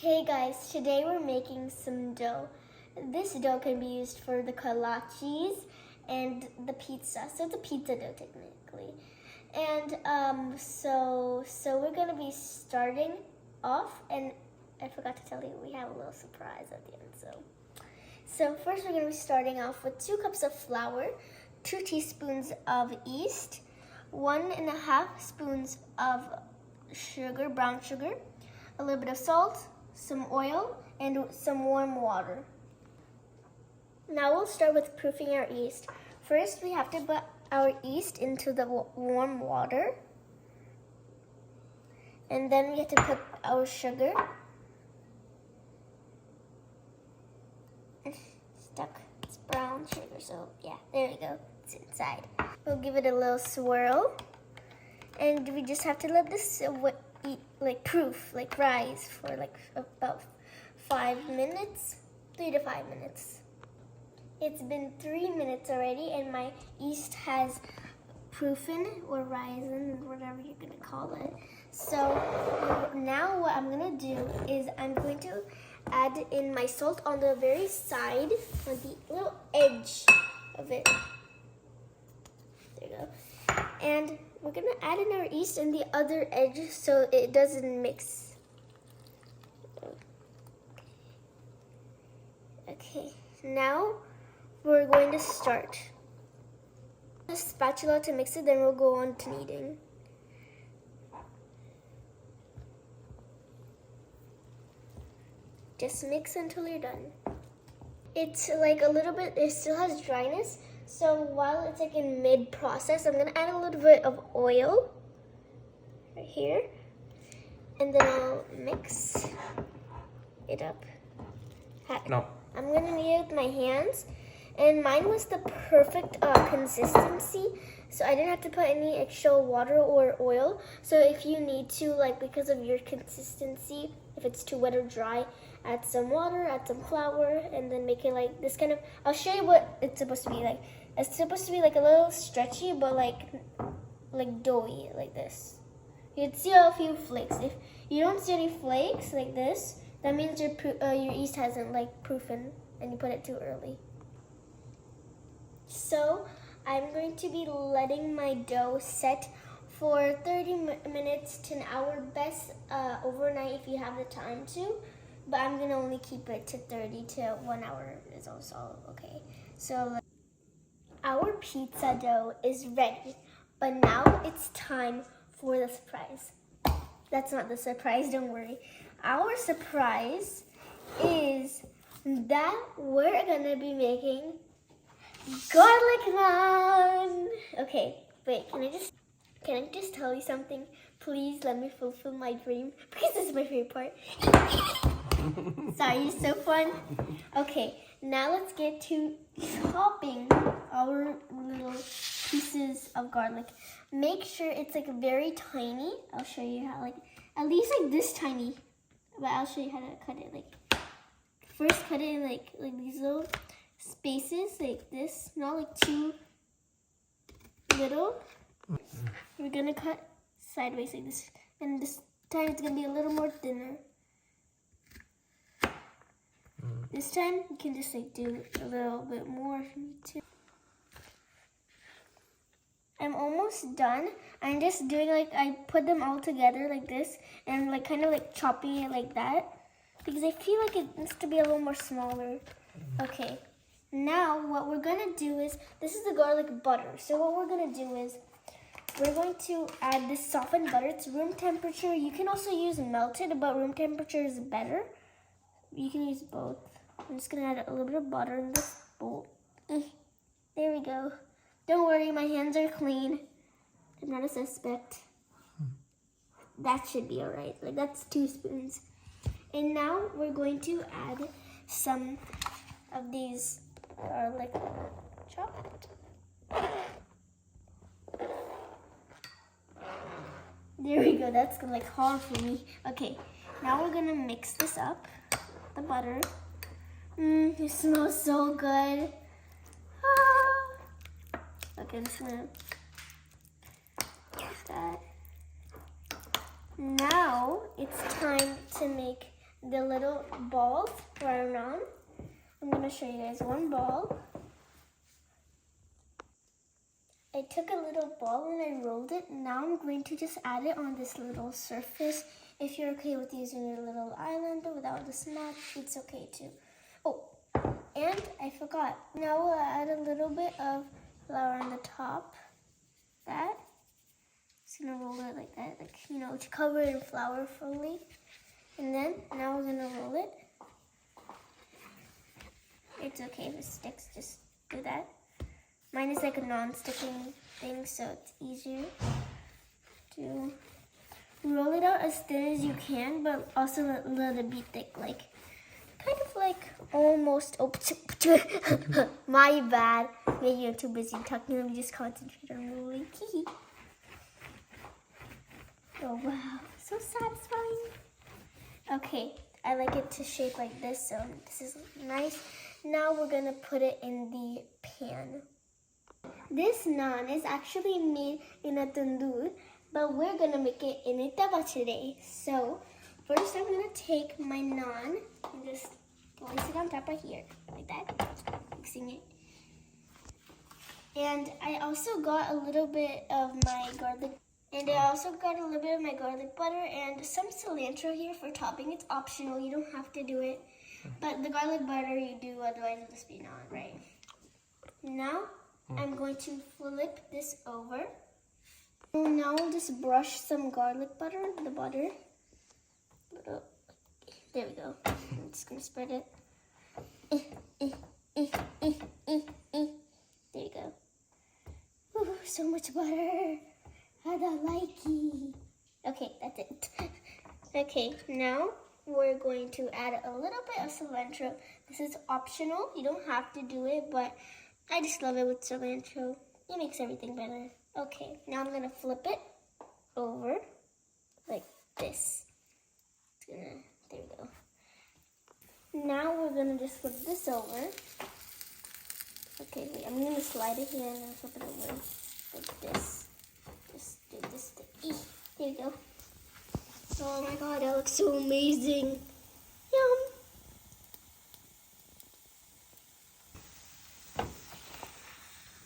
Hey guys, today we're making some dough. This dough can be used for the kolaches and the pizza. So it's a pizza dough technically. And so we're gonna be starting off, and I forgot to tell you we have a little surprise at the end. So first we're gonna be starting off with 2 cups of flour, 2 teaspoons of yeast, 1.5 spoons of sugar, brown sugar, a little bit of salt, some oil, and some warm water. Now we'll start with proofing our yeast. First, we have to put our yeast into the warm water. And then we have to put our sugar. It's stuck. It's brown sugar, so yeah, there we go. It's inside. We'll give it a little swirl. And we just have to let this proof, rise for about 5 minutes, 3 to 5 minutes. It's been 3 minutes already, and my yeast has proofed or risen, whatever you're gonna call it. So now what I'm gonna do is I'm going to add in my salt on the very side, on the little edge of it. There you go. And we're gonna add in our yeast in the other edge so it doesn't mix. Okay, now we're going to start. A spatula to mix it, then we'll go on to kneading. Just mix until you're done. It's like a little bit, it still has dryness. So while it's in mid-process, I'm gonna add a little bit of oil right here, and then I'll mix it up. No. I'm gonna knead it with my hands, and mine was the perfect consistency, so I didn't have to put any extra water or oil. So if you need to, because of your consistency, if it's too wet or dry, add some water, add some flour, and then make it like this kind of, I'll show you what it's supposed to be like. It's supposed to be like a little stretchy, but like doughy, like this. You'd see a few flakes. If you don't see any flakes like this, that means your yeast hasn't proofed and you put it too early. So I'm going to be letting my dough set for 30 minutes to an hour, best overnight if you have the time to, but I'm gonna only keep it to 30 to 1 hour is also okay. So our pizza dough is ready, but now it's time for the surprise. That's not the surprise, don't worry. Our surprise is that we're gonna be making garlic naan. Okay, wait, can I just tell you something? Please let me fulfill my dream, because this is my favorite part. Sorry, it's so fun. Okay, now let's get to chopping our little pieces of garlic. Make sure it's very tiny. I'll show you how, at least this tiny. But I'll show you how to cut it. First cut it in these little spaces like this, not too little. We're gonna cut sideways like this, and this time it's gonna be a little more thinner. This time you can just do a little bit more if you need to. I'm almost done. I'm just doing I put them all together like this, and kind of chopping it like that, because I feel like it needs to be a little more smaller. Okay, now what we're gonna do is, this is the garlic butter. So what we're gonna do is, we're going to add this softened butter. It's room temperature. You can also use melted, but room temperature is better. You can use both. I'm just gonna add a little bit of butter in this bowl. There we go. Don't worry, my hands are clean. I'm not a suspect. That should be all right. That's 2 spoons. And now we're going to add some of these garlic chopped. There we go. That's hard for me. Okay, now we're gonna mix this up. The butter. It smells so good. Okay, I'm just gonna use that. Now it's time to make the little balls for our naan. I'm gonna show you guys one ball. I took a little ball and I rolled it. Now I'm going to just add it on this little surface. If you're okay with using your little island without the snack, it's okay too. Oh, and I forgot. Now we'll add a little bit of flour on the top. That. Just gonna roll it like that, like, you know, to cover it in flour fully. And then now we're gonna roll it. It's okay if it sticks, just do that. Mine is like a non-sticking thing, so it's easier to roll it out as thin as you can, but also let it be thick, like kind of like almost. Oh, my bad. Maybe I'm too busy talking. Let me just concentrate on rolling. Oh wow, so satisfying. Okay, I like it to shape like this, so this is nice. Now we're gonna put it in the pan. This naan is actually made in a tandoor, but we're gonna make it in a tawa today. So first I'm gonna take my naan and just place it on top of here, like that, mixing it. And I also got a little bit of my garlic. And I also got a little bit of my garlic butter and some cilantro here for topping. It's optional, you don't have to do it. But the garlic butter you do, otherwise it'll just be not right. Now, I'm going to flip this over. Now I'll just brush some garlic butter, the butter. There we go. I'm just gonna spread it. There you go. Ooh, so much butter. I don't like it. Okay, that's it. Okay, now we're going to add a little bit of cilantro. This is optional. You don't have to do it, but I just love it with cilantro. It makes everything better. Okay, now I'm going to flip it over like this. There we go. Now we're going to just flip this over. Okay, wait, I'm going to slide it here and then flip it over like this. Just do this. There you go. Oh my god, that looks so amazing. Yum.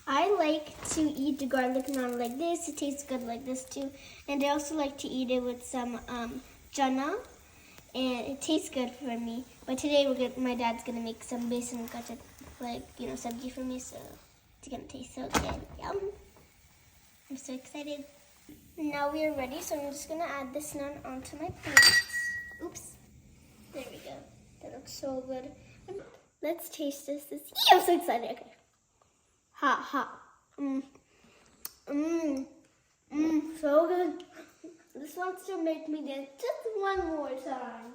I like to eat the garlic naan like this. It tastes good like this too. And I also like to eat it with some chana. And it tastes good for me. But today my dad's gonna make some besan gacha, like, you know, sabji for me. So it's gonna taste so good. Yum. I'm so excited. Now we are ready, so I'm just gonna add this naan onto my plate. Oops. There we go. That looks so good. Let's taste this. I'm so excited. Okay. Hot. So good. This wants to make me dance just one more time.